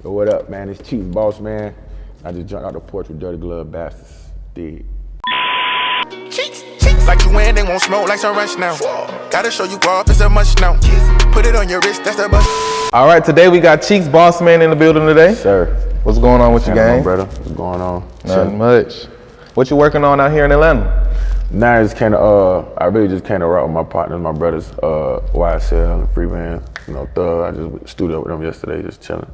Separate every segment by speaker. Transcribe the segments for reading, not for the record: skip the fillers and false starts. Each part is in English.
Speaker 1: Yo, what up, man? It's Cheeks Bossman. I just jumped out the porch with Dirty Glove Bastards. Dig.
Speaker 2: Cheeks, like you win, they won't smoke like some rush now. Gotta show you off, it's a must now. Put it on your wrist, that's a bust.
Speaker 3: All right, today we got Cheeks Bossman in the building today.
Speaker 1: Sir.
Speaker 3: What's going on with you, gang?
Speaker 1: Brother, what's going on?
Speaker 3: Nothing much. What you working on out here in Atlanta?
Speaker 1: Now I just came to, I really just came to rock with my partners, my brothers, YSL and Free Band, Thug. I just went to the studio with them yesterday, just chilling.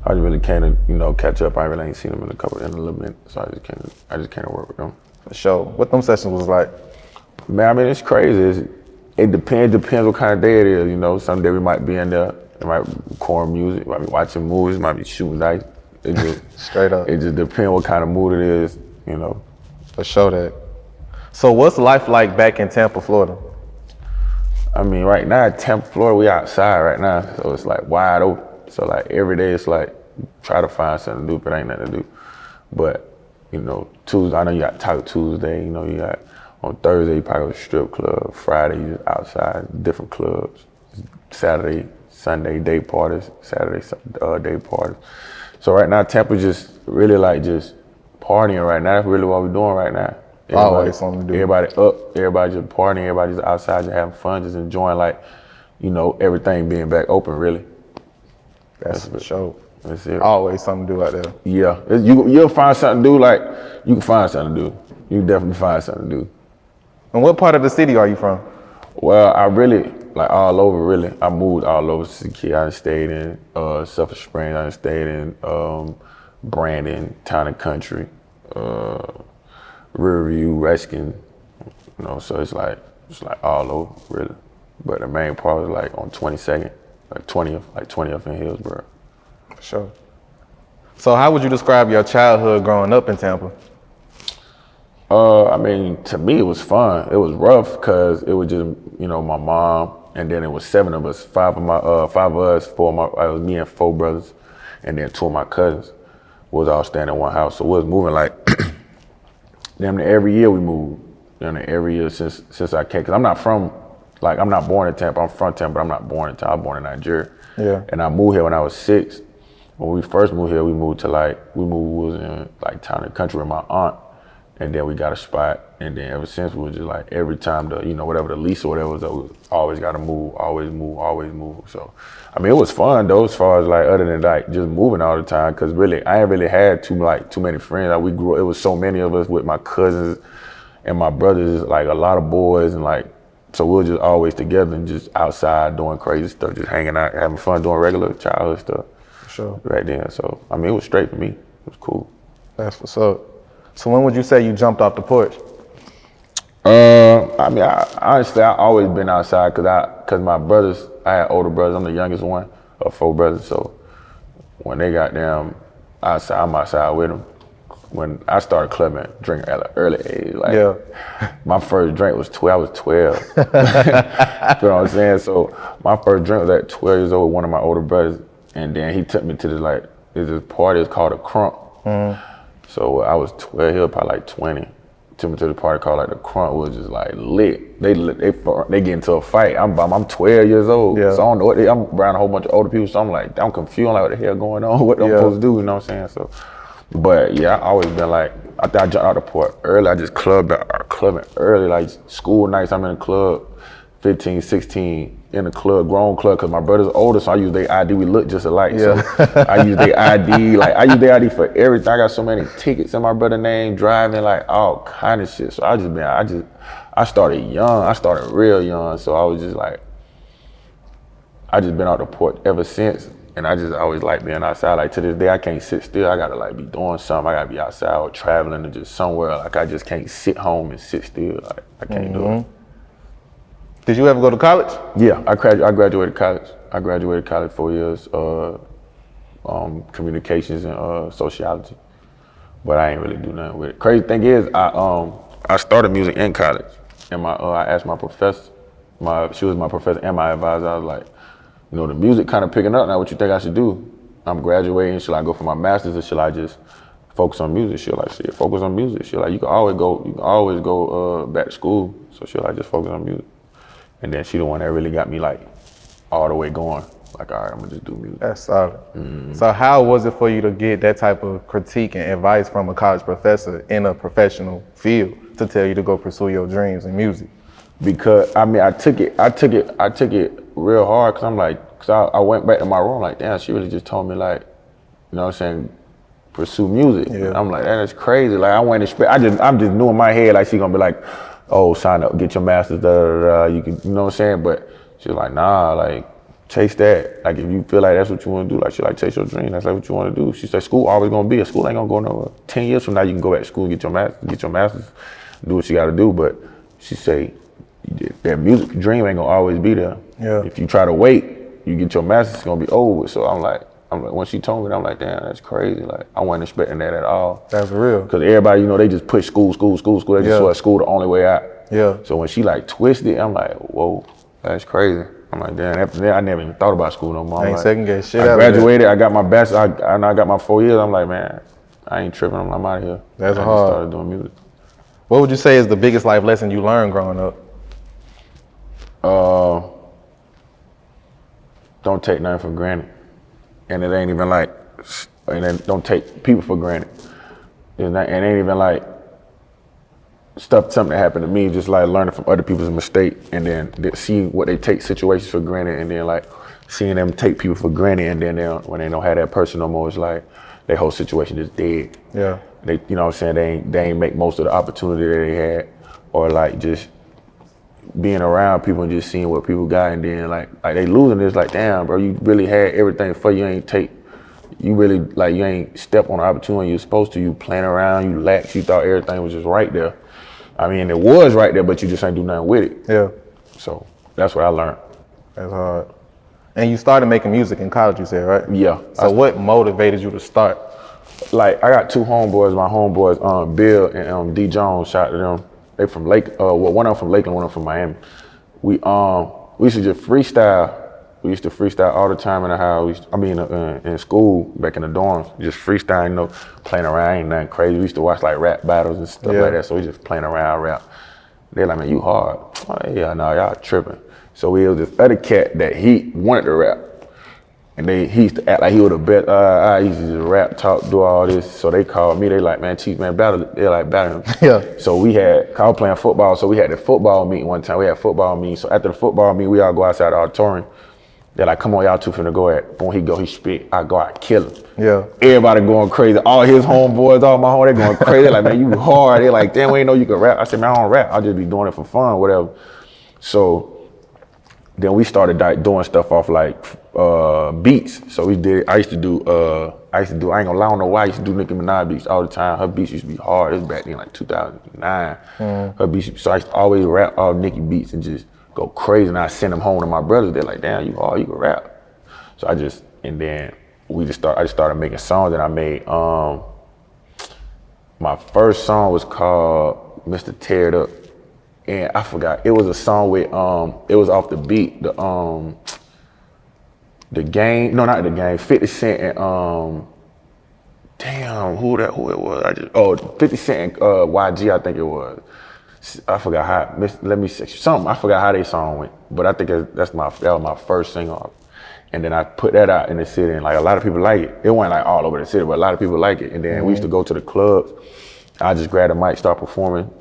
Speaker 1: I just really came to, catch up. I really ain't seen them in a little bit, so I just came to work with them.
Speaker 3: For sure. What them sessions was like?
Speaker 1: Man, I mean, it's crazy. It depends what kind of day it is, Some day we might be in there, it might be record music, might be watching movies, might be shooting dice. It just
Speaker 3: straight up.
Speaker 1: It just depends what kind of mood it is,
Speaker 3: For sure that. So what's life like back in Tampa, Florida?
Speaker 1: I mean, right now in Tampa, Florida, we outside right now, so it's like wide open. So like every day it's like try to find something to do if it ain't nothing to do. But Tuesday, I know you got Taco Tuesday, you got on Thursday you probably go to strip club, Friday you just outside, different clubs. Saturday, Sunday day parties, Saturday day parties. So right now Tampa just really like just partying right now. That's really what we're doing right now.
Speaker 3: Always something to do.
Speaker 1: Everybody up, everybody just partying, everybody just outside just having fun, just enjoying everything being back open really.
Speaker 3: That's for sure.
Speaker 1: That's it.
Speaker 3: Always something to do out there.
Speaker 1: Yeah, you'll find something to do. You can find something to do. You can definitely find something to do.
Speaker 3: And what part of the city are you from?
Speaker 1: Well, I really all over. Really, I moved all over as a kid. I stayed in Sulphur Springs. I stayed in Brandon, Town and Country, Riverview, Reskin. So it's like all over really. But the main part was on 22nd. 20th in Hillsborough.
Speaker 3: For sure. So how would you describe your childhood growing up in Tampa?
Speaker 1: I mean, to me it was fun. It was rough because it was just, my mom, and then it was 7 of us, 5 of us, 4 of my, it was me and 4 brothers, and then 2 of my cousins was all staying in one house. So we was moving damn near every year we moved. Every year since I came, because I'm not born in Tampa. I'm from Tampa, but I'm not born in Tampa. I'm born in Nigeria.
Speaker 3: Yeah.
Speaker 1: And I moved here when I was 6. When we first moved here, we moved was in Town and Country with my aunt, and then we got a spot. And then ever since we was just every time whatever the lease or whatever was, we always got to move, always move. So, I mean, it was fun though, as far as other than just moving all the time, because really I ain't really had too many friends. We grew up, it was so many of us with my cousins and my brothers, a lot of boys and so we were just always together and just outside doing crazy stuff, just hanging out, having fun, doing regular childhood stuff.
Speaker 3: For sure.
Speaker 1: Right then. So, I mean, it was straight for me. It was cool.
Speaker 3: That's what's up. So when would you say you jumped off the porch?
Speaker 1: I mean, honestly, I always been outside because my brothers, I had older brothers. I'm the youngest one of 4 brothers. So when they got them outside, I'm outside with them. When I started clubbing, drinking at an early age, my first drink was 12. I was 12. You know what I'm saying? So my first drink was at 12 years old with one of my older brothers, and then he took me to this party. It's called a crunk. So I was 12. He was probably 20. Took me to the party called the crunk. It was just lit. They get into a fight. I'm 12 years old.
Speaker 3: Yeah.
Speaker 1: So I don't know I'm around a whole bunch of older people. So I'm confused. I'm what the hell going on? What I'm supposed to do? You know what I'm saying? So. But yeah, I always been I jumped out the port early. I just clubbing early, school nights. I'm in the club, 15, 16, in the club, grown club, because my brother's older, so I use their ID. We look just alike.
Speaker 3: Yeah.
Speaker 1: So I use their ID. I use their ID for everything. I got so many tickets in my brother's name, driving, all kind of shit. So I started young. I started real young. So I was just I just been out the port ever since. And I just always like being outside. To this day, I can't sit still. I gotta be doing something. I gotta be outside or traveling or just somewhere. I just can't sit home and sit still. I can't do it.
Speaker 3: Did you ever go to college?
Speaker 1: Yeah, I graduated college. I graduated college 4 years, communications and sociology. But I ain't really do nothing with it. Crazy thing is, I started music in college, and I asked my professor. She was my professor and my advisor. I was like, the music kind of picking up now. What you think I should do? I'm graduating. Should I go for my master's or should I just focus on music? She'll shit, focus on music. She'll you can always go back to school. So she'll just focus on music. And then she the one that really got me all the way going. like, all right, I'm gonna just do music.
Speaker 3: That's solid. So how was it for you to get that type of critique and advice from a college professor in a professional field to tell you to go pursue your dreams in music?
Speaker 1: Because I mean, I took it real hard, cause I'm like, cause I went back to my room like, damn, she really just told me like, you know what I'm saying, pursue music.
Speaker 3: Yeah.
Speaker 1: I'm like, that's crazy. Like I wasn't expect. I'm just knew in my head like she gonna be like, oh, sign up, get your master's, da da da. You can, you know what I'm saying? But she's like, nah, like chase that. Like if you feel like that's what you want to do, like she like chase your dream. That's like what you want to do. She said, school always gonna be. A school ain't gonna go nowhere. 10 years from now, you can go back to school and get your master's, do what you got to do. But she say that music dream ain't gonna always be there.
Speaker 3: Yeah.
Speaker 1: If you try to wait, you get your master's, it's gonna be over. So I'm like, when she told me, I'm like, damn, that's crazy. Like, I wasn't expecting that at all.
Speaker 3: That's real.
Speaker 1: Because everybody, you know, they just push school. They just saw school the only way out.
Speaker 3: Yeah.
Speaker 1: So when she like twisted, I'm like, whoa, that's crazy. I'm like, damn, after that, I never even thought about school no more.
Speaker 3: I ain't
Speaker 1: like,
Speaker 3: second guess shit
Speaker 1: I
Speaker 3: out
Speaker 1: graduated, I got my bachelor's, I got my 4 years. I'm like, man, I ain't tripping. I'm out of here.
Speaker 3: That's
Speaker 1: I
Speaker 3: hard.
Speaker 1: just started doing music.
Speaker 3: What would you say is the biggest life lesson you learned growing up?
Speaker 1: Don't take nothing for granted. And it ain't even like, don't take people for granted. It ain't even like something that happened to me, just like learning from other people's mistakes and then see what they take situations for granted and then like seeing them take people for granted and then when they don't have that person no more, it's like their whole situation is dead.
Speaker 3: Yeah.
Speaker 1: They, you know what I'm saying, they ain't make most of the opportunity that they had, or like just being around people and just seeing what people got and then like they losing this, like, damn, bro, you really had everything for you, you really, like, you ain't step on the opportunity you're supposed to. You playing around, you lax, you thought everything was just right there. I mean, it was right there, but you just ain't do nothing with it.
Speaker 3: Yeah.
Speaker 1: So that's what I learned.
Speaker 3: That's hard. And you started making music in college, you said, right?
Speaker 1: Yeah.
Speaker 3: So what motivated you to start?
Speaker 1: Like, I got two homeboys. My homeboys, Bill and D Jones, shout out to them. They from Lake, one of them from Lakeland, one of them from Miami. We used to just freestyle. We used to freestyle all the time in the house. In school, back in the dorms, just freestyle, you know, playing around, ain't nothing crazy. We used to watch like rap battles and stuff like that, so we just playing around rap. They're like, man, you hard. I'm like, yeah, no, y'all tripping. So we was this other cat that he wanted to rap. And he used to act like he was the best. I used to just rap, talk, do all this. So they called me, they like, man, Cheeks, man, battle. They're like, battle him.
Speaker 3: Yeah.
Speaker 1: So I was playing football, so we had the football meeting one time. We had football meeting. So after the football meeting, we all go outside the auditorium. They're like, come on, y'all two finna go at. Boom, he go, he spit. I go, I kill him.
Speaker 3: Yeah.
Speaker 1: Everybody going crazy. All his homeboys, all my homies, they going crazy. They're like, man, you hard. They're like, damn, we ain't know you could rap. I said, man, I don't rap. I'll just be doing it for fun, whatever. So then we started doing stuff off like beats. So we did, I used to do, I ain't gonna lie, I don't know why I used to do Nicki Minaj beats all the time. Her beats used to be hard. It was back in like 2009. Her beats, so I used to always rap all Nicki beats and just go crazy, and I send them home to my brothers. They're like, damn, you hard, you can rap. So I just started making songs, and I made, my first song was called Mr. Tear It Up. And I forgot, it was a song with, it was off the beat, the Game, no, not the Game, 50 Cent and, damn, who it was? 50 Cent and YG, I think it was. I forgot how, let me see, something, I forgot how they song went, but I think that was my first single. And then I put that out in the city, and like a lot of people like it. It wasn't like all over the city, but a lot of people like it. And then we used to go to the clubs. I just grabbed a mic, start performing,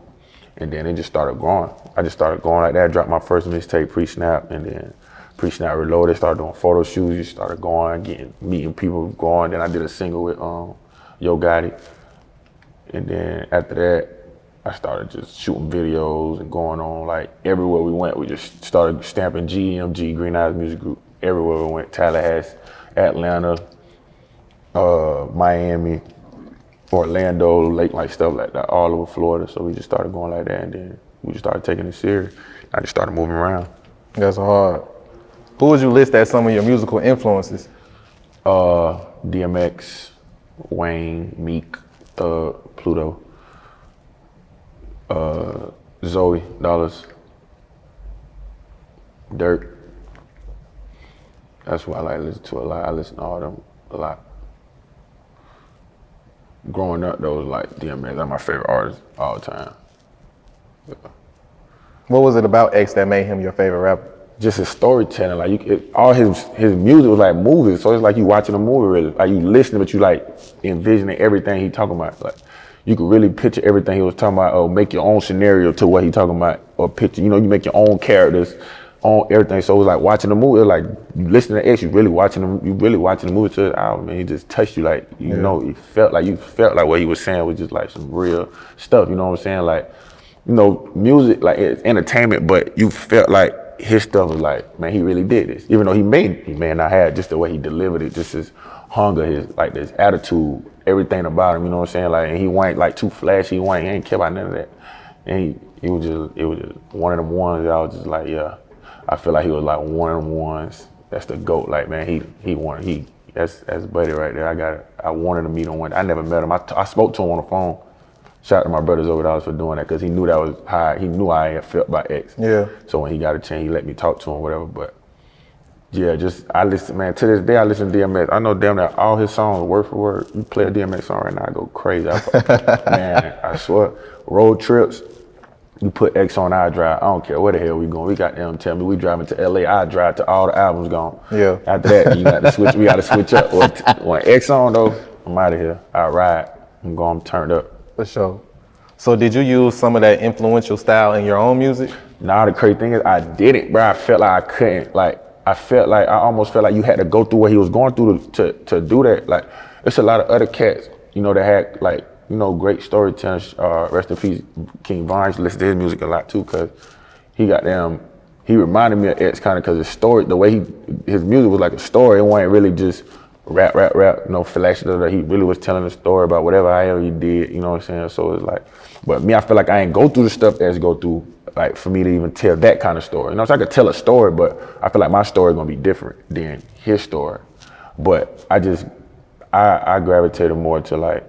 Speaker 1: and then it just started growing. I just started going like that. I dropped my first mixtape, Pre-Snap, and then Pre-Snap Reloaded, started doing photo shoots, just started going, meeting people, going. Then I did a single with Yo Gotti. And then after that, I started just shooting videos and going on like everywhere we went. We just started stamping GEMG, Green Eyes Music Group, everywhere we went. Tallahassee, Atlanta, Miami, Orlando, like stuff like that, all over Florida. So we just started going like that, and then we just started taking it serious. I just started moving around.
Speaker 3: That's hard. Who would you list as some of your musical influences?
Speaker 1: DMX, Wayne, Meek, Pluto, Zoey Dollaz, Dirt. That's what I like to listen to a lot. I listen to all them a lot. Growing up, those like DMX, they're my favorite artist all the time. Yeah.
Speaker 3: What was it about X that made him your favorite rapper?
Speaker 1: just his storytelling. Like all his music was like movies. So it's like you watching a movie really. Like you listening, but you like envisioning everything he talking about. Like you could really picture everything he was talking about, or make your own scenario to what he talking about, or picture. You know, you make your own characters, on everything. So it was like watching the movie. It was like you listening to X, you really watching the movie to his album, and he just touched you. Like you know, you felt like what he was saying was just like some real stuff. You know what I'm saying? Like, you know, music, like it's entertainment, but you felt like his stuff was like, man, he really did this. Even though he may not have just the way he delivered it, just his hunger, his like this attitude, everything about him, you know what I'm saying? Like, and he wasn't like too flashy, he ain't care about none of that. And it was just one of them ones that I was just like, yeah, I feel like he was like one of them ones. That's the GOAT. Like, man, that's buddy right there. I wanted to meet him one. I never met him. I spoke to him on the phone. Shout out to my brother Zoey Dollaz for doing that, because he knew that was how he knew I had felt by X. Yeah. So when he got a chance, he let me talk to him, whatever. But yeah, I listen, man. To this day, I listen to DMX. I know damn near all his songs word for word. You play a DMX song right now, I go crazy. Man, I swear. Road trips, you put X on, I drive. I don't care where the hell we going. We got them tell me we driving to LA. I drive to all the albums gone. Yeah. After that, you got to switch. We got to switch up. When X on though, I'm out of here. I ride. I'm turned up.
Speaker 3: For sure. So did you use some of that influential style in your own music?
Speaker 1: Nah, the crazy thing is I didn't, bro. I felt like I couldn't. Like, I almost felt like you had to go through what he was going through to do that. Like, it's a lot of other cats, you know, that had like, you know, great storytellers. Rest in peace, King Von. I used to listen to his music a lot too, cause he reminded me of X kind of, cause his story, the way his music was like a story. It wasn't really just rap, no flash. He really was telling a story about whatever he did, you know what I'm saying? So it's like, but me, I feel like I ain't go through the stuff that's go through, like for me to even tell that kind of story. You know, so I could tell a story, but I feel like my story gonna be different than his story. But I gravitated more to like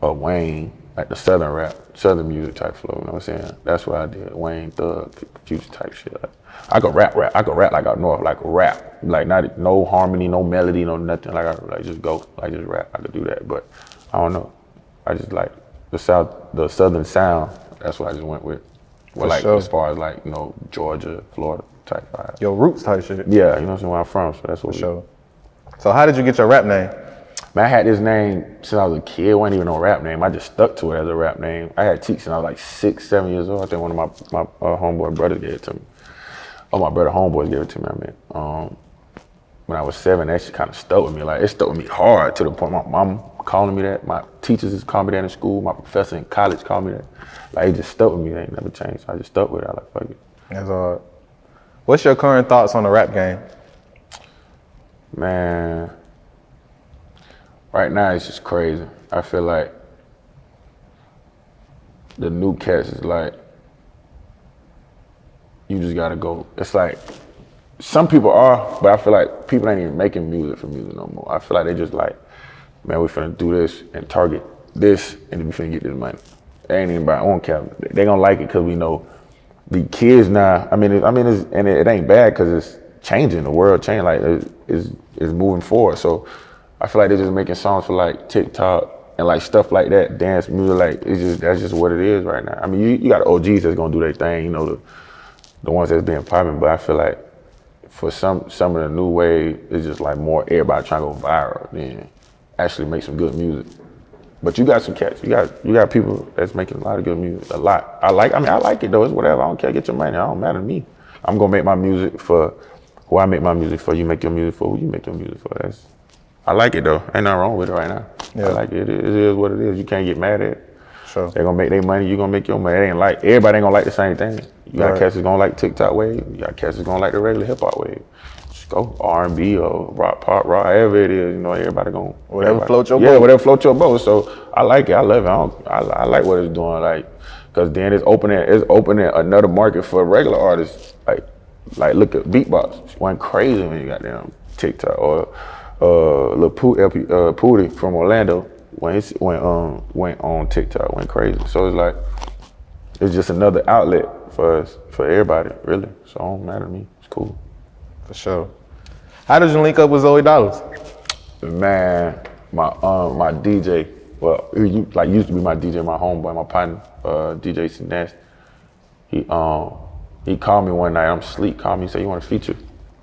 Speaker 1: a Wayne, like the Southern rap, Southern music type flow, you know what I'm saying? That's what I did, Wayne, Thug, Future type shit. Like, I could rap like out north, like rap, like no harmony, no melody, no nothing. Like I just go, like just rap. I could do that, but I don't know. I just like the Southern sound. That's what I just went with. Well, like sure. As far as like, you know, Georgia, Florida type vibe.
Speaker 3: Your roots type shit.
Speaker 1: Yeah, you know what I'm saying, where I'm from, so that's what.
Speaker 3: For sure. So how did you get your rap name?
Speaker 1: Man, I had this name since I was a kid. It wasn't even no rap name. I just stuck to it as a rap name. I had Cheeks since I was like 6, 7 years old. I think one of my homeboy brothers gave it to me. Oh, my brother homeboys gave it to me, I mean. When I was 7, that shit kind of stuck with me. Like, it stuck with me hard to the point my mom calling me that. My teachers just called me that in school. My professor in college called me that. Like, it just stuck with me. It ain't never changed. So I just stuck with it. I like, fuck it.
Speaker 3: That's hard. What's your current thoughts on the rap game?
Speaker 1: Man, right now it's just crazy. I feel like the new cats is like, you just gotta go. It's like, some people are, but I feel like people ain't even making music for music no more. I feel like they just like, man, we finna do this and target this, and then we finna get this money. They ain't even about, I don't care. They gonna like it because we know the kids now, it ain't bad because it's changing, the world changing, like it's moving forward. So I feel like they're just making songs for like TikTok and like stuff like that, dance music, like that's just what it is right now. I mean, you got OGs that's gonna do their thing, you know, the ones that's being popping, but I feel like for some of the new wave, it's just like more everybody trying to go viral than actually make some good music. But you got some cats, you got people that's making a lot of good music, a lot. I like it though, it's whatever, I don't care, get your money, it don't matter to me. I'm gonna make my music for who I make my music for, you make your music for who you make your music for. I like it though, ain't nothing wrong with it right now. Yeah. I like it, it is what it is, you can't get mad at it. Sure. They're gonna make their money, you gonna make your money. It ain't like, everybody ain't gonna like the same thing. You got cats that's gonna like TikTok wave, you got cats that's gonna like the regular hip hop wave. Just go R&B or rock, pop, rock, however it is, you know, everybody gonna.
Speaker 3: Whatever float your boat.
Speaker 1: Yeah, whatever float your boat. So I like it, I love it, I like what it's doing, like, cause then it's opening another market for regular artists. Like look at beatbox, she went crazy when you got them TikTok, or Lil Pooty from Orlando, when went on TikTok, went crazy. So it's like, it's just another outlet for us, for everybody, really. So it don't matter to me, it's cool.
Speaker 3: For sure. How did you link up with Zoey Dollaz?
Speaker 1: Man, my DJ, well, used to be my DJ, my homeboy, my partner, DJ Sinest. He called me one night, I'm asleep, called me, said, you want a feature?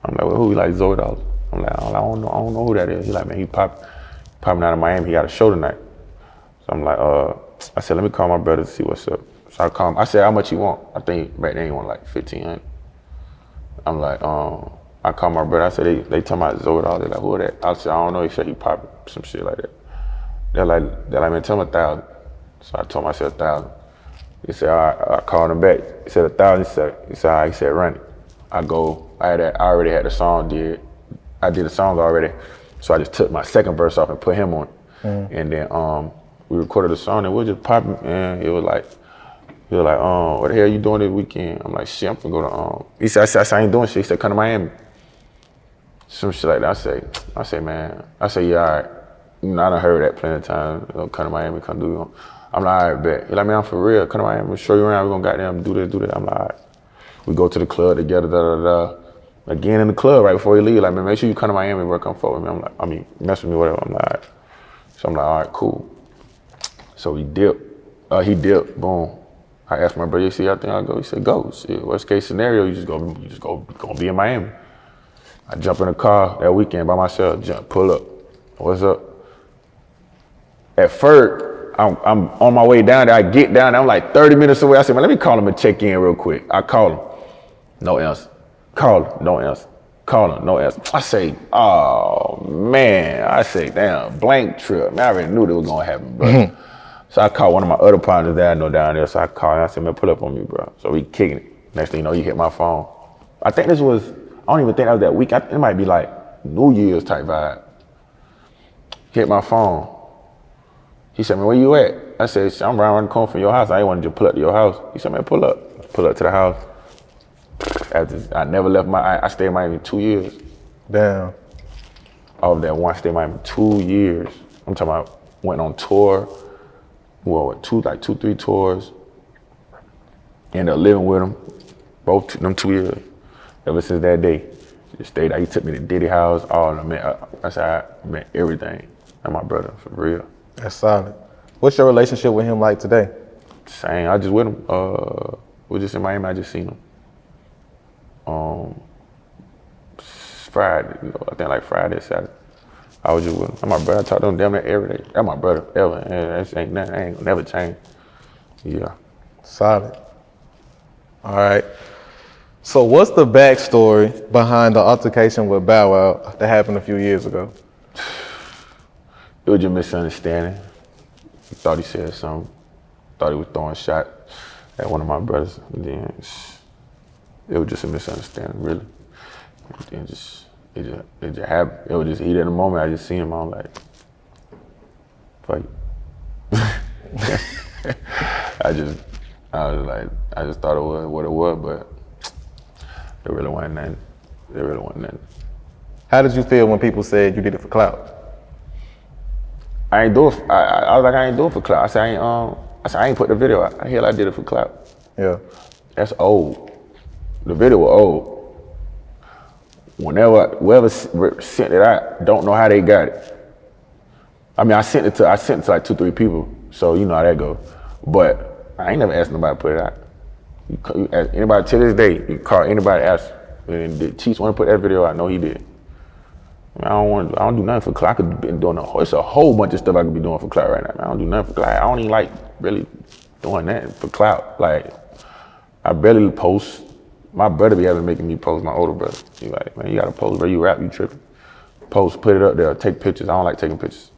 Speaker 1: I'm like, well, who? He like, Zoey Dollaz. I'm like, I don't know who that is. He like, man, he popping out of Miami, he got a show tonight. So I'm like, I said, let me call my brother to see what's up. So I called him, I said, how much you want? I think back then he wanted like 1,500. I'm like, I called my brother, I said, they talking about Zoey Dollaz. They're like, who that? I said, I don't know, he said he popping, some shit like that. They're like, man, tell him 1,000. So I told him, I said 1,000. He said, all right, I called him back. He said 1,000, he said, all right, he said, run it. I already had the song I did the song already. So I just took my second verse off and put him on it. And then we recorded the song and we were just popping, and he was like, what the hell you doing this weekend? I'm like, shit, I'm finna go to, he said, I ain't doing shit. He said, come to Miami. Some shit like that. I say, man, yeah, all right. You know, I done heard that plenty of times. Come to Miami, come do it. I'm like, all right, bet. He like, man, I'm for real. Come to Miami, we'll show you around. We're gonna goddamn do this. I'm like, all right. We go to the club together, Again in the club right before he leave, like, man, make sure you come to Miami, bro, come forward with me. I'm like, mess with me, whatever. I'm like, all right. So I'm like, all right, cool. So he dipped, boom. I asked my brother, you see, I think I'll go. He said, go. Shit, worst case scenario, you just gonna be in Miami. I jump in the car that weekend by myself, pull up. What's up? At first, I'm on my way down there. I get down there, I'm like 30 minutes away. I said, man, let me call him and check in real quick. I call him, no answer. Call him, no answer. Call him, no answer. I say, oh man. I say, damn, blank trip. Man, I already knew that was gonna happen, bro. So I called one of my other partners that I know down there. So I called him, I said, man, pull up on me, bro. So we kicking it. Next thing you know, he hit my phone. I think this was, I don't even think that was that week. It might be like New Year's type vibe. Hit my phone. He said, man, where you at? I said, I'm around the corner from your house. I ain't want to just pull up to your house. He said, man, pull up. Pull up to the house. I never left I stayed in Miami 2 years.
Speaker 3: Damn.
Speaker 1: Of that one, I stayed in Miami 2 years. I'm talking about went on tour. Well, two, 3 tours. Ended up living with him. Both them 2 years. Ever since that day. Just stayed out. He took me to Diddy house. All I met everything. And my brother, for real.
Speaker 3: That's solid. What's your relationship with him like today?
Speaker 1: Same. I just with him. We're just in Miami. I just seen him. Friday, I think like Friday, Saturday. I was just with him. And my brother, I talk to him damn near every day. That's my brother, ever. And that ain't nothing. I ain't gonna never change. Yeah.
Speaker 3: Solid. All right. So what's the backstory behind the altercation with Bow Wow that happened a few years ago?
Speaker 1: It was just a misunderstanding. He thought he said something. Thought he was throwing a shot at one of my brothers. And then it was just a misunderstanding, really. And it just happened. It was just heat in the moment. I just seen him. I was like, fuck it. I just thought it was what it was, but it really wasn't nothing.
Speaker 3: How did you feel when people said you did it for clout?
Speaker 1: I ain't do it. I was like, I ain't do it for clout. I said, I ain't put the video out. Hell, I did it for clout.
Speaker 3: Yeah.
Speaker 1: That's old. The video was old. Whoever sent it out, don't know how they got it. I mean, I sent it to like 2-3 people, so you know how that goes. But I ain't never asked nobody to put it out. You ask anybody to this day, you call anybody, ask, and did Cheeks want to put that video out? No, he did. I don't do nothing for clout. I could have been doing it's a whole bunch of stuff I could be doing for clout right now. Man. I don't do nothing for clout. I don't even like really doing that for clout. Like, I barely post. My brother be making me post, my older brother. He like, man, you gotta post, bro, you rap, you tripping. Post, put it up there, take pictures. I don't like taking pictures.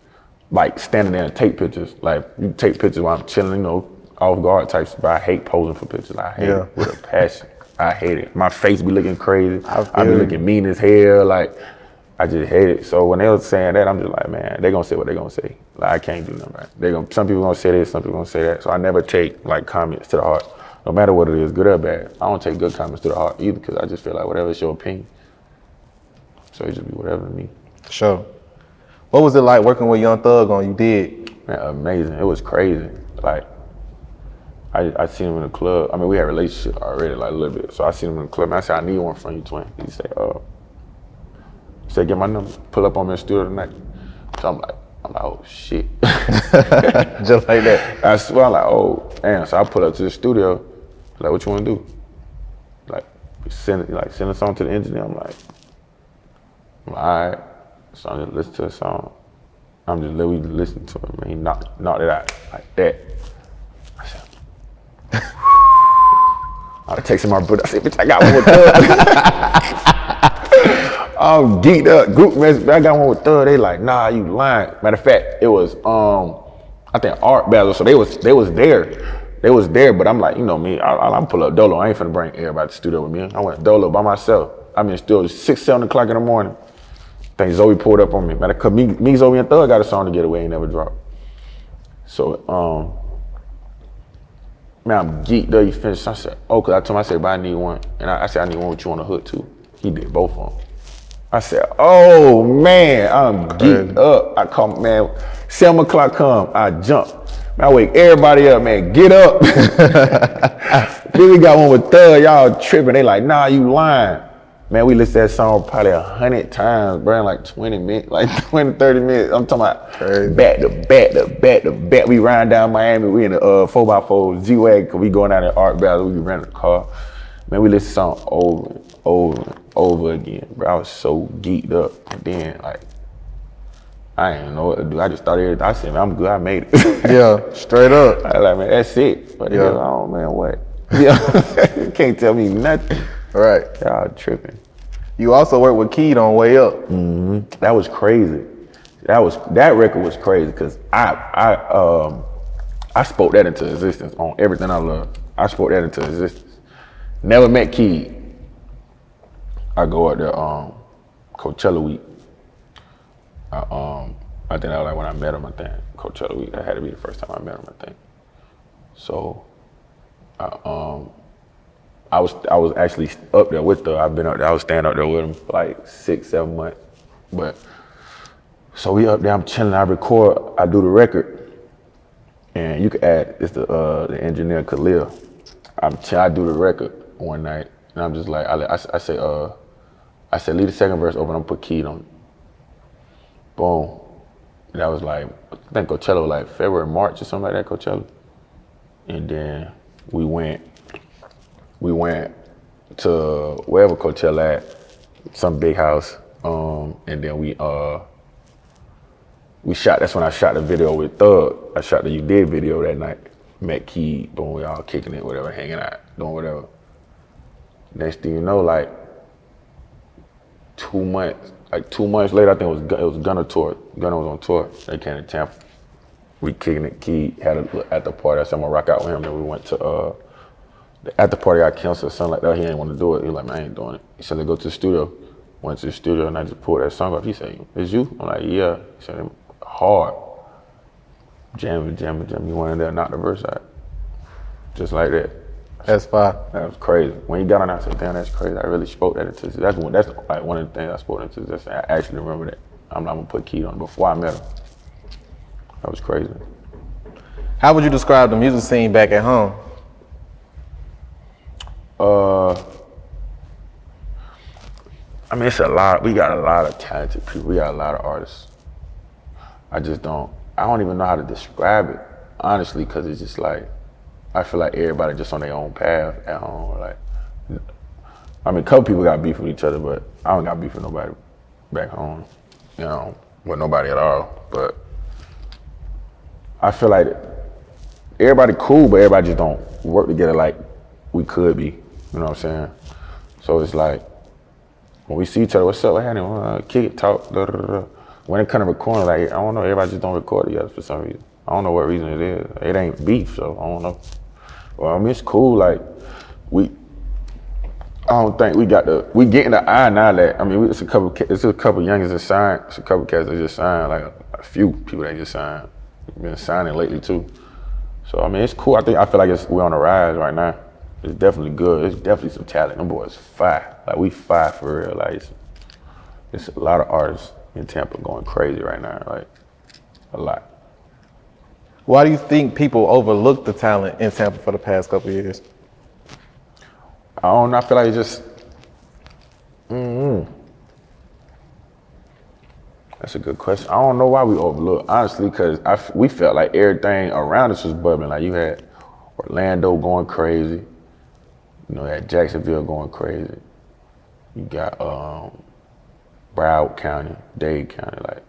Speaker 1: Like standing there and take pictures. Like you take pictures while I'm chilling, off guard types, but I hate posing for pictures. I hate it with a passion. I hate it. My face be looking crazy. I be looking mean as hell. Like, I just hate it. So when they was saying that, I'm just like, man, they gonna say what they gonna say. Like, I can't do nothing right. Some people gonna say this, some people gonna say that. So I never take like comments to the heart. No matter what it is, good or bad. I don't take good comments to the heart either, because I just feel like whatever is your opinion. So it just be whatever to me.
Speaker 3: Sure. What was it like working with Young Thug on UDigg?
Speaker 1: Man, amazing. It was crazy. Like, I seen him in the club. I mean, we had a relationship already, like a little bit. So I seen him in the club. Man, I said, I need one from you, twin. He said, get my number. Pull up on me in the studio tonight. So I'm like, oh shit.
Speaker 3: Just like that.
Speaker 1: I swear, I'm like, oh damn. So I pull up to the studio. Like, what you wanna do? send a song to the engineer. I'm like, all right. So I'm just listen to a song. I'm just literally listening to it, man. He knocked it out like that. I said, I was texting my brother. I said, bitch, I got one with Thug. I'm geeked up. Group message, I got one with Thug. They like, nah, you lying. Matter of fact, it was I think art battle. So they was there. They was there, but I'm like, you know me, I'm pull up Dolo. I ain't finna bring everybody to the studio with me. I went Dolo by myself. I mean, still 6, 7 o'clock in the morning. I think Zoey pulled up on me. Matter of me, Zoey, and Thug got a song together we ain't never dropped. So, man, I'm geeked up. He finished. I said, oh, cause I told him, I said, but I need one. And I said, I need one with you on the hood too. He did both of them. I said, oh man, I'm geeked up. I call, man, 7 o'clock come, I jump. Man, I wake everybody up, man, get up. Then we got one with Thug, y'all tripping. They like, nah, you lying. Man, we listened to that song probably 100 times, bro, in like 20 minutes, like 20, 30 minutes. I'm talking about back to back. We riding down Miami, we in a 4x4 G-Wagon, cause we going out in art battle, we renting a car. Man, we listen to the song over again, bro. I was so geeked up. And then, like, I didn't know what to do. I just thought everything. I said, man, I'm good, I made it.
Speaker 3: Yeah, straight up.
Speaker 1: I was like, man, that's it. But yeah, oh man, what? Yeah, you can't tell me nothing.
Speaker 3: Right.
Speaker 1: Y'all tripping.
Speaker 3: You also worked with Keed on Way Up.
Speaker 1: Mm-hmm. That was crazy. That record was crazy because I spoke that into existence on everything I love. I spoke that into existence. Never met Keed. I go out there Coachella week. I think that was like when I met him. I think Coachella week. That had to be the first time I met him. I think. So, I was actually up there with I've been up there. I was standing up there with him for like 6, 7 months. But so we up there. I'm chilling. I record. I do the record, and you can add. It's the engineer Khalil. I do the record one night, and I'm just like I said leave the second verse open. I'm put Keed on it. Boom. And that was like, I think Coachella was like February, March or something like that, Coachella. And then we went to wherever Coachella at, some big house. And then we shot, that's when I shot the video with Thug. I shot the UDigg video that night. Met Keed, boom, we all kicking it, whatever, hanging out, doing whatever. Next thing you know, like 2 months later, I think it was Gunna tour. Gunna was on tour. They came to Tampa. We kicking it. Keed had at the party. I said I'm gonna rock out with him. Then we went to the after party. I canceled something like that. He didn't want to do it. He was like, man, I ain't doing it. He said, let's go to the studio. Went to the studio and I just pulled that song up. He said, it's you? I'm like, yeah. He said, hard. Jam. You went in there and knocked the verse out. Just like that.
Speaker 3: That's fine.
Speaker 1: That was crazy. When he got on there, I said, damn, that's crazy. I really spoke that into this. That's like one of the things I spoke into this. I actually remember that. I'm not gonna put Keed on it before I met him. That was crazy.
Speaker 3: How would you describe the music scene back at home?
Speaker 1: I mean, it's a lot. We got a lot of talented people. We got a lot of artists. I don't even know how to describe it, honestly, because it's just like, I feel like everybody just on their own path at home. Like, I mean, a couple people got beef with each other, but I don't got beef with nobody back home, you know, with nobody at all. But I feel like everybody cool, but everybody just don't work together like we could be, you know what I'm saying? So it's like, when we see each other, what's up, what happened? Kick it, talk, da, da, da. When it kind of recording, like, I don't know, everybody just don't record together for some reason. I don't know what reason it is. It ain't beef, so I don't know. Well, I mean, it's cool, like, I don't think we getting the eye now that, I mean, it's a couple youngins that signed, it's a couple cats that just signed, like a few people that just signed. Been signing lately too. So, I mean, it's cool. I feel like we're on the rise right now. It's definitely good. It's definitely some talent. Them boys fire. Like, we fire for real. Like, it's a lot of artists in Tampa going crazy right now, like, a lot.
Speaker 3: Why do you think people overlook the talent in Tampa for the past couple of years?
Speaker 1: I don't know. I feel like it's just, That's a good question. I don't know why we overlook, honestly, because we felt like everything around us was bubbling. Like, you had Orlando going crazy, You know, that Jacksonville going crazy. You got Broward County, Dade County. Like,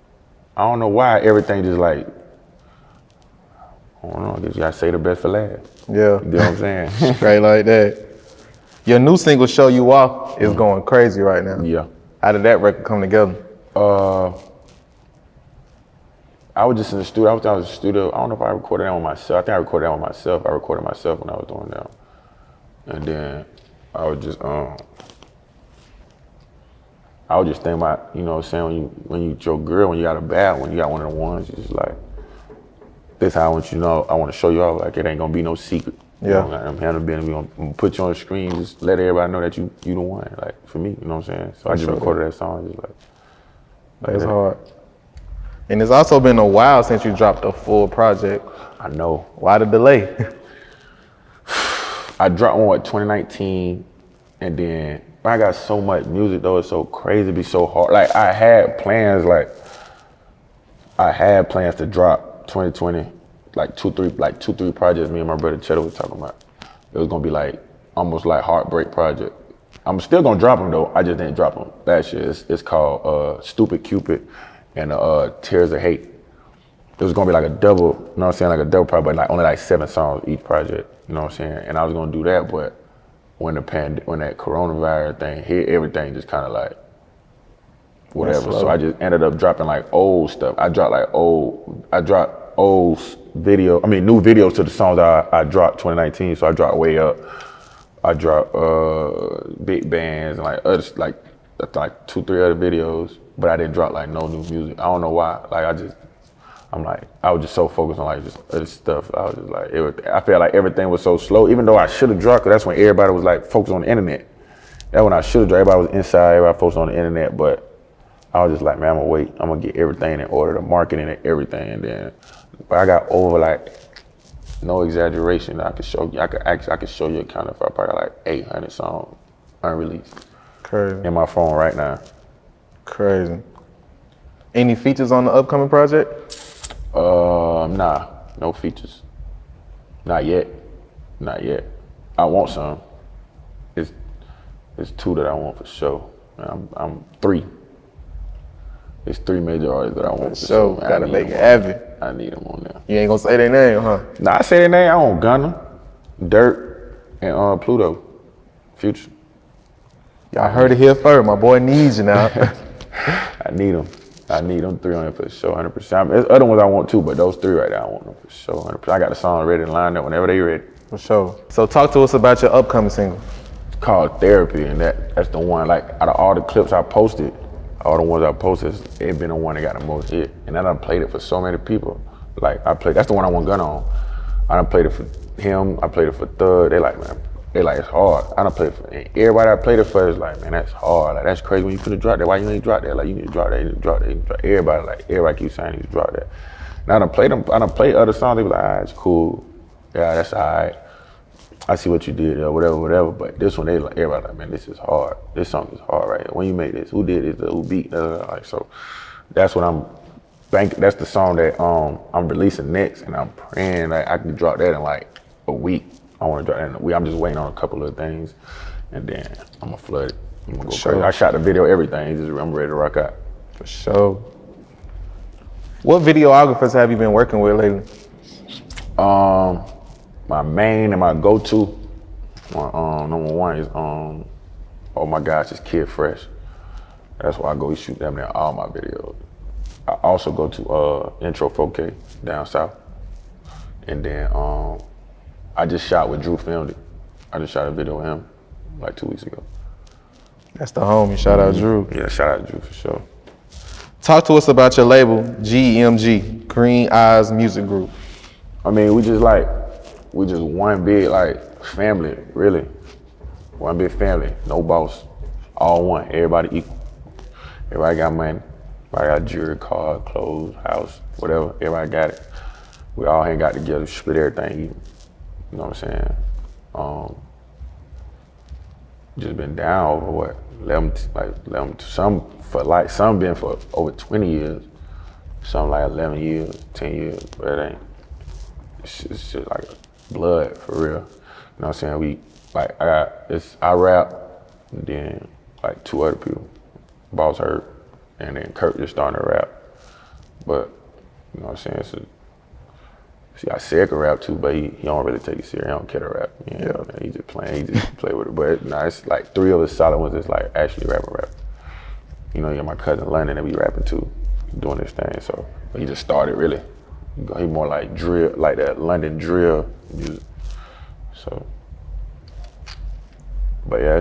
Speaker 1: I don't know why everything just like, I don't know, I guess you gotta say the best for last.
Speaker 3: Yeah.
Speaker 1: You know what I'm saying?
Speaker 3: Straight like that. Your new single, Show You Off, is going crazy right now.
Speaker 1: Yeah.
Speaker 3: How did that record come together?
Speaker 1: I was just in the studio. I was in the studio. I don't know if I recorded that with myself. I think I recorded that with myself. I recorded myself when I was doing that. And then I was just thinking about, you know what I'm saying, when you your girl, when you got a bad one, you got one of the ones, you just like, this how I want you to know, I want to show you off, like it ain't gonna be no secret.
Speaker 3: Yeah.
Speaker 1: You know, I'm handling business, we gonna put you on the screen, just let everybody know that you the one, like for me, you know what I'm saying? So I just recorded that song, just like
Speaker 3: That's hard. And it's also been a while since you dropped a full project.
Speaker 1: I know.
Speaker 3: Why the delay?
Speaker 1: I dropped one, 2019, and then I got so much music though, it's so crazy, it'd be so hard. Like I had plans to drop 2020, like two, three projects me and my brother Cheddar was talking about. It was gonna be like, almost like Heartbreak Project. I'm still gonna drop them though, I just didn't drop them last year. It's called Stupid Cupid and Tears of Hate. It was gonna be like a double, you know what I'm saying, like a double project, but like only like 7 songs each project, you know what I'm saying? And I was gonna do that, but when that coronavirus thing hit, everything just kind of like, whatever. So I just ended up dropping like old stuff. I dropped new videos to the songs I dropped 2019, so I dropped Way Up. I dropped big bands and like others, like 2-3 other videos, but I didn't drop like no new music. I don't know why. Like I was just so focused on like just other stuff. I was just like, I felt like everything was so slow, even though I should have dropped, 'cause that's when everybody was like focused on the internet. That's when I should have dropped. Everybody was inside, everybody focused on the internet, but I was just like, man, I'm gonna wait. I'm gonna get everything in order, the marketing and everything, and then, but I got over like, no exaggeration, I could show you, I could show you a kind of, I probably got like 800 songs unreleased.
Speaker 3: Crazy.
Speaker 1: In my phone right now.
Speaker 3: Crazy. Any features on the upcoming project?
Speaker 1: Nah, no features. Not yet. I want some. It's 2 that I want for sure. I'm 3. It's 3 major artists that I want for sure.
Speaker 3: Gotta make it happen.
Speaker 1: I need them on there.
Speaker 3: You ain't gonna say their name, huh?
Speaker 1: Nah, I say their name. I want Gunna, Dirt, and Pluto, Future.
Speaker 3: Y'all heard it here first. My boy needs you now.
Speaker 1: I need them. I need them 3 on there for sure, 100%. There's other ones I want too, but those 3 right there, I want them for sure, 100%. I got the song ready and lined up whenever they ready.
Speaker 3: For sure. So talk to us about your upcoming single.
Speaker 1: It's called Therapy, and that's the one, like, out of all the clips I posted, all the ones I posted, it's been the one that got the most hit. And I done played it for so many people. Like, that's the one I want Gunna on. I done played it for him, I played it for Thug. They like, it's hard. I done played it for, and everybody I played it for is like, man, that's hard. Like, that's crazy when you finna drop that. Why you ain't drop that? Like, you need to drop that, you need to drop that, you need to drop that. Everybody keeps saying you need to drop that. And I done played them, I done played other songs, they be like, it's cool. Yeah, that's all right. I see what you did, whatever. But this one, everybody like, man, this is hard. This song is hard right here. When you made this, who did this, who beat, like, so that's what that's the song that I'm releasing next, and I'm praying that I can drop that in like a week. I want to drop that in a week. I'm just waiting on a couple of things, and then I'm gonna flood it. I'm gonna go crazy. I shot the video, everything. I'm ready to rock out.
Speaker 3: For sure. What videographers have you been working with lately?
Speaker 1: My main and my go-to, number one is, oh my gosh, it's Kid Fresh. That's why I go shoot them in all my videos. I also go to Intro 4K down south. And then I just shot with Drew Filmed It. I just shot a video with him like 2 weeks ago.
Speaker 3: That's the homie, shout out Drew.
Speaker 1: Yeah, shout out Drew for sure.
Speaker 3: Talk to us about your label, GEMG, Green Eyes Music Group.
Speaker 1: I mean, we just one big like family, really. One big family, no boss, all one, everybody equal. Everybody got money, everybody got jewelry, car, clothes, house, whatever, everybody got it. We all hang out together, split everything even. You know what I'm saying? Just been down over what, 11, some been for over 20 years, some like 11 years, 10 years, but it ain't. It's just like blood, for real. You know what I'm saying? like I rap, and then like 2 other people, Boss Hurt, and then Kurt just starting to rap. But you know what I'm saying? See, I said could rap too, but he don't really take it serious. He don't care to rap. You know, he just playing. He just play with it. But nah, it's like 3 of his solid ones that's like actually rap. You know, you got my cousin London that be rapping too, doing this thing. So, but he just started really. He more like drill, like that London drill music. So, but yeah,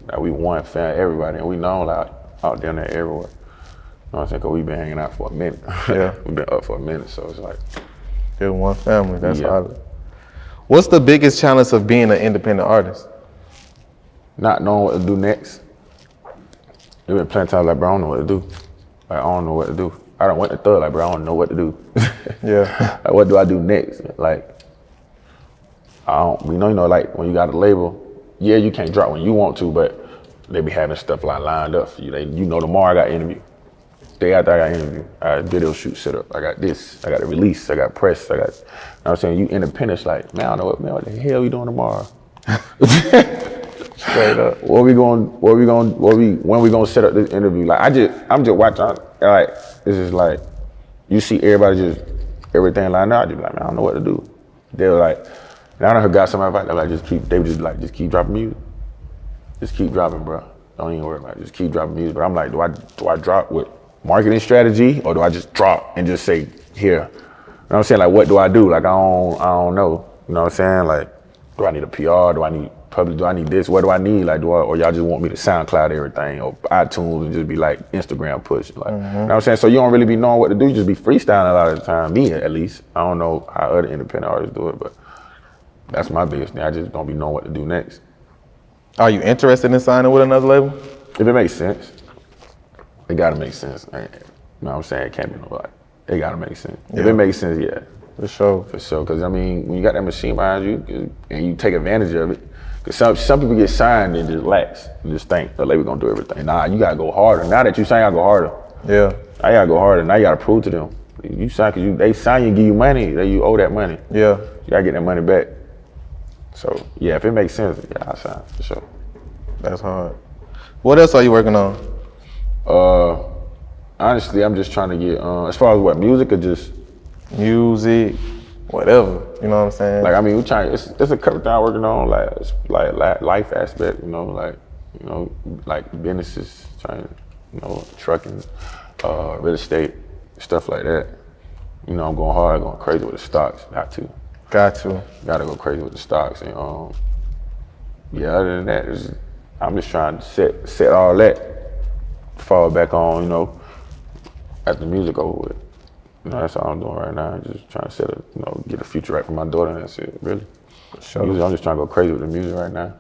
Speaker 1: now we one fan, everybody, and we known like out down there everywhere. You know what I'm saying? Cause we been hanging out for a minute.
Speaker 3: Yeah.
Speaker 1: we been up for a minute, so it's like.
Speaker 3: Good one family, that's solid. What's the biggest challenge of being an independent artist?
Speaker 1: Not knowing what to do next. There been plenty of times like, bro, I don't know what to do. Like, I don't know what to do. I done went to third, like, bro, I don't know what to do.
Speaker 3: Yeah.
Speaker 1: Like, what do I do next? Like, you know, like when you got a label, yeah, you can't drop when you want to, but they be having stuff like lined up for you. You know, tomorrow I got an interview. Day after I got an interview, I got a video shoot set up. I got this, I got a release, I got press, you know what I'm saying? You independent, like, man, I don't know what the hell we doing tomorrow? Straight up. When we gonna set up this interview? Like, I'm just watching, like, this is like, you see everybody just, everything lined up, I just be like, man, I don't know what to do. They were like, and I done got somebody like, they would just keep dropping music. Just keep dropping, bro. Don't even worry about it, just keep dropping music. But I'm like, do I drop with marketing strategy, or do I just drop and just say, here? You know what I'm saying? Like, what do I do? Like, I don't know. You know what I'm saying? Like, do I need a PR? Do I need public? Do I need this? What do I need? Like, or y'all just want me to SoundCloud everything, or iTunes, and just be like Instagram push? Like, you know what I'm saying? So you don't really be knowing what to do. You just be freestyling a lot of the time. Me, at least. I don't know how other independent artists do it, but that's my biggest thing. I just don't be knowing what to do next.
Speaker 3: Are you interested in signing with another label?
Speaker 1: If it makes sense. It gotta make sense. You know what I'm saying? It can't be no like. It gotta make sense. Yeah. If it makes sense, yeah.
Speaker 3: For sure.
Speaker 1: For sure. Because I mean, when you got that machine behind you and you take advantage of it, because some people get signed and just lax and just think the label gonna do everything. Nah, you gotta go harder. Now that you sign, you gotta go harder.
Speaker 3: Yeah.
Speaker 1: Now you gotta go harder. Now you gotta prove to them. You sign because they sign you and give you money, that you owe that money.
Speaker 3: Yeah.
Speaker 1: You gotta get that money back. So yeah, if it makes sense, yeah, I'll sign for sure.
Speaker 3: That's hard. What else are you working on?
Speaker 1: Honestly, I'm just trying to get, as far as what, music or just?
Speaker 3: Music, whatever, you know what I'm saying?
Speaker 1: Like, I mean, it's a couple things I'm working on, like life aspect, like businesses, trucking, real estate, stuff like that. You know, I'm going hard, going crazy with the stocks, Gotta go crazy with the stocks. And other than that, I'm just trying to set all that, fall back on, after the music over with. That's all I'm doing right now. Just trying to get a future right for my daughter, and that's it, really. Sure. I'm just trying to go crazy with the music right now.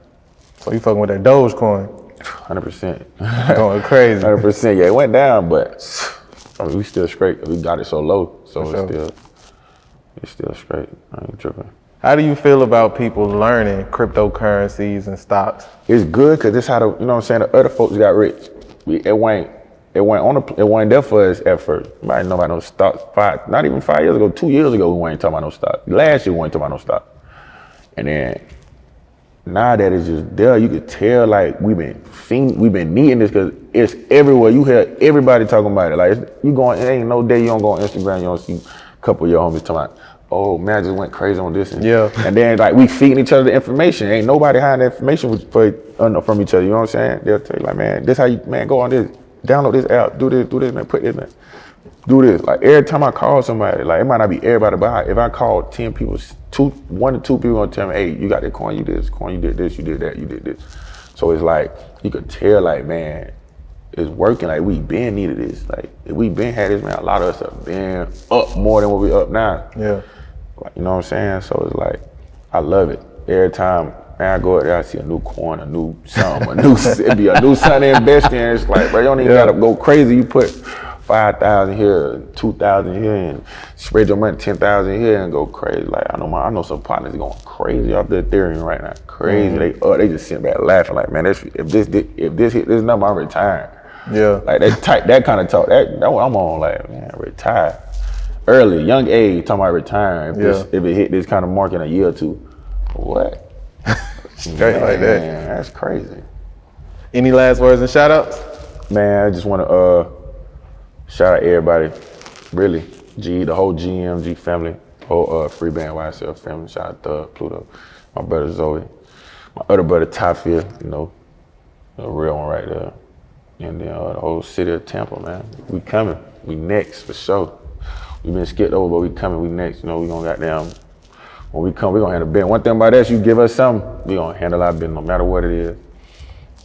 Speaker 3: So you fucking with that Dogecoin?
Speaker 1: 100%.
Speaker 3: Going crazy.
Speaker 1: 100%, yeah, it went down, but I mean, we still straight. We got it so low, so it's still straight. I ain't tripping.
Speaker 3: How do you feel about people learning cryptocurrencies and stocks?
Speaker 1: It's good, because this how the other folks got rich. It wasn't there for us at first. Nobody know about no stocks. Not even 5 years ago, 2 years ago, we weren't talking about no stock. Last year, we weren't talking about no stock. And then now that it's just there, you could tell like we've been needing this, because it's everywhere. You hear everybody talking about it. Like, it ain't no day you don't go on Instagram, you don't see a couple of your homies talking about, oh man, I just went crazy on this. And then like we feeding each other the information. Ain't nobody hiding the information from each other. You know what I'm saying? They'll tell you like, man, this how you, man, go on this, download this app, do this, man, put this, man, do this. Like every time I call somebody, like it might not be everybody, but if I call 10 people, 1 to 2 people gonna tell me, hey, you got that coin, you did this, you did that, you did this. So it's like you could tell, like, man, it's working. Like we been needed this. Like if we been had this, man, a lot of us have been up more than what we up now.
Speaker 3: Yeah.
Speaker 1: You know what I'm saying? So it's like, I love it. Every time, man, I go out there, I see a new coin, a new something, it be a new something to invest in. It's like, bro, you don't even gotta go crazy. You put 5,000 here, 2,000 here, and spread your money 10,000 here and go crazy. Like I know some partners going crazy off the Ethereum right now. Crazy. They just sitting back laughing like, man, if this hit this number, I'm retiring.
Speaker 3: Yeah.
Speaker 1: Like that kind of talk. That what I'm on, like, man, retire. Early, young age, talking about retiring. If it hit this kind of mark in a year or two, what?
Speaker 3: Straight like that.
Speaker 1: Man, that's crazy.
Speaker 3: Any last words and shout outs?
Speaker 1: Man, I just want to shout out everybody, really. The whole GEMG family, whole Free Band YSL family. Shout out Thug, Pluto, my brother Zoey, my other brother Tafia, you know, the real one right there. And then the whole city of Tampa, man. We coming. We next for sure. We been skipped over, but we coming. We next. You know, we gonna goddamn. When we come, we gonna handle business. One thing about that, you give us something, we gonna handle our business no matter what it is.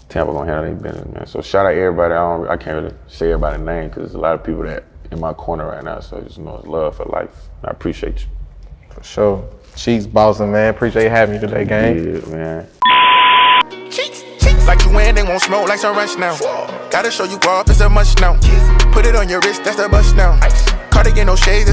Speaker 1: Tampa gonna handle their business, man. So shout out everybody. I can't really say everybody's name because there's a lot of people that in my corner right now. So just know it's love for life. I appreciate you.
Speaker 3: For sure. Cheeks Bossman, man. Appreciate having you today, gang.
Speaker 2: Yeah, man. Cheeks, cheeks. Like you win, they won't smoke like some rush now. Gotta show you off, it's a must now. Put it on your wrist, that's a bust now. Cardigan, no shades,